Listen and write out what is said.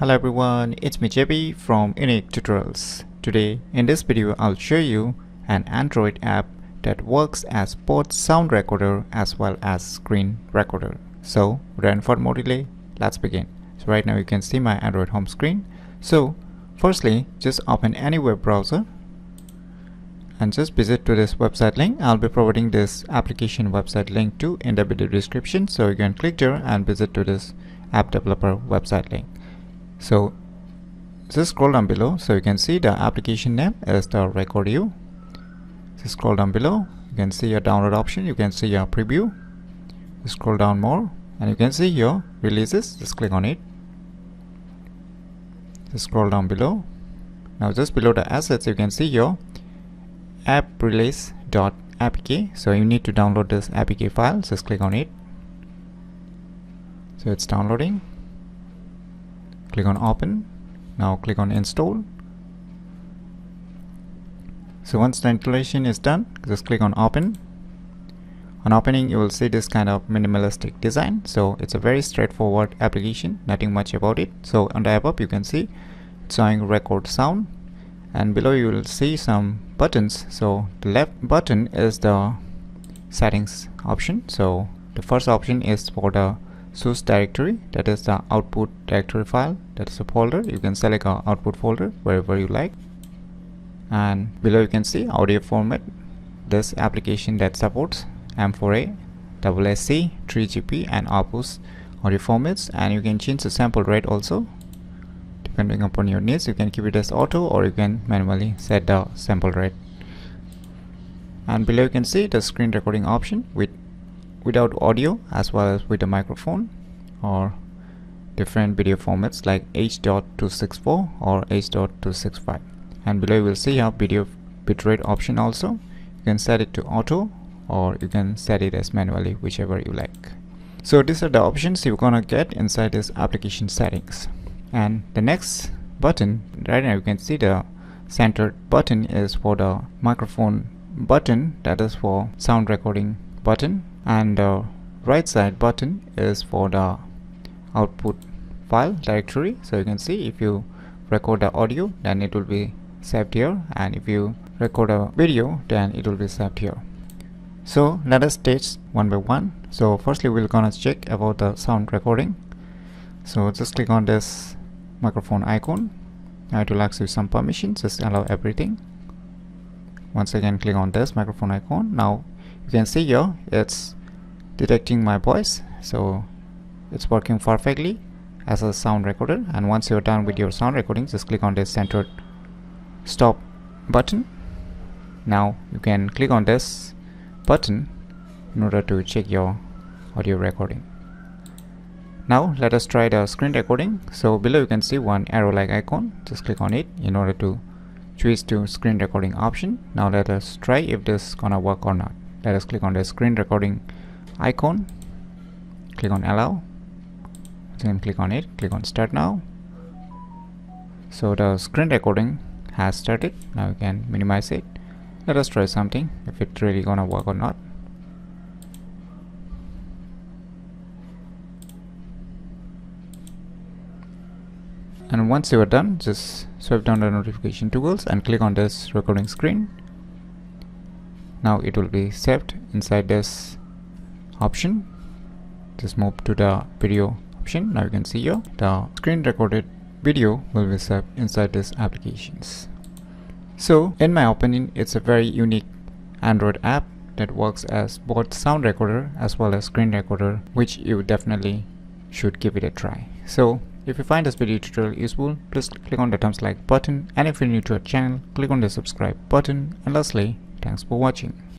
Hello everyone, it's me JB from UniqueTutorials. Today in this video I'll show you an Android app that works as both sound recorder as well as screen recorder. So without further more delay, let's begin. So right now you can see my Android home screen. So firstly, just open any web browser and just visit to this website link. I'll be providing this application website link too in the video description, so you can click there and visit to this app developer website link. So just scroll down below, so you can see the application name is the Recordio. Just scroll down below, you can see your download option, you can see your preview. Just scroll down more and you can see your releases. Just click on it. Just scroll down below. Now just below the assets you can see your app release.apk. So you need to download this apk file. Just click on it. So it's downloading. Click on open. Now click on install. So once the installation is done, just click on open. On opening you will see this kind of minimalistic design. So it's a very straightforward application, nothing much about it. So on the above you can see it's showing record sound, and below you will see some buttons. So the left button is the settings option. So the first option is for the source directory, that is the output directory file, that is a folder. You can select an output folder wherever you like. And below you can see audio format, this application that supports M4A, AAC, 3GP and Opus audio formats, and you can change the sample rate also. Depending upon your needs, you can keep it as auto or you can manually set the sample rate. And below you can see the screen recording option without audio as well as with a microphone, or different video formats like H.264 or H.265. And below you will see a video bitrate option also. You can set it to auto or you can set it as manually, whichever you like. So these are the options you're gonna get inside this application settings. And the next button, right now you can see the centered button is for the microphone button, that is for sound recording button, and the right side button is for the output file directory. So you can see if you record the audio then it will be saved here, and if you record a video then it will be saved here. So let us test one by one. So firstly we're gonna check about the sound recording. So just click on this microphone icon. Now it will ask you some permissions, just allow everything. Once again click on this microphone icon. Now you can see here it's detecting my voice, so it's working perfectly as a sound recorder. And once you're done with your sound recording, just click on this centered stop button. Now you can click on this button in order to check your audio recording. Now let us try the screen recording. So below you can see one arrow like icon. Just click on it in order to choose to screen recording option. Now let us try if this gonna work or not. Let us click on the screen recording icon, click on allow, then click on it, click on start now. So the screen recording has started. Now you can minimize it. Let us try something if it's really gonna work or not. And once you are done, just swipe down the notification toggles and click on this recording screen. Now it will be saved inside this option. Just move to the video option. Now you can see here the screen recorded video will be saved inside this applications. So in my opinion, it's a very unique Android app that works as both sound recorder as well as screen recorder, which you definitely should give it a try. So if you find this video tutorial useful, please click on the thumbs like button, and if you're new to our channel, click on the subscribe button. And lastly, thanks for watching.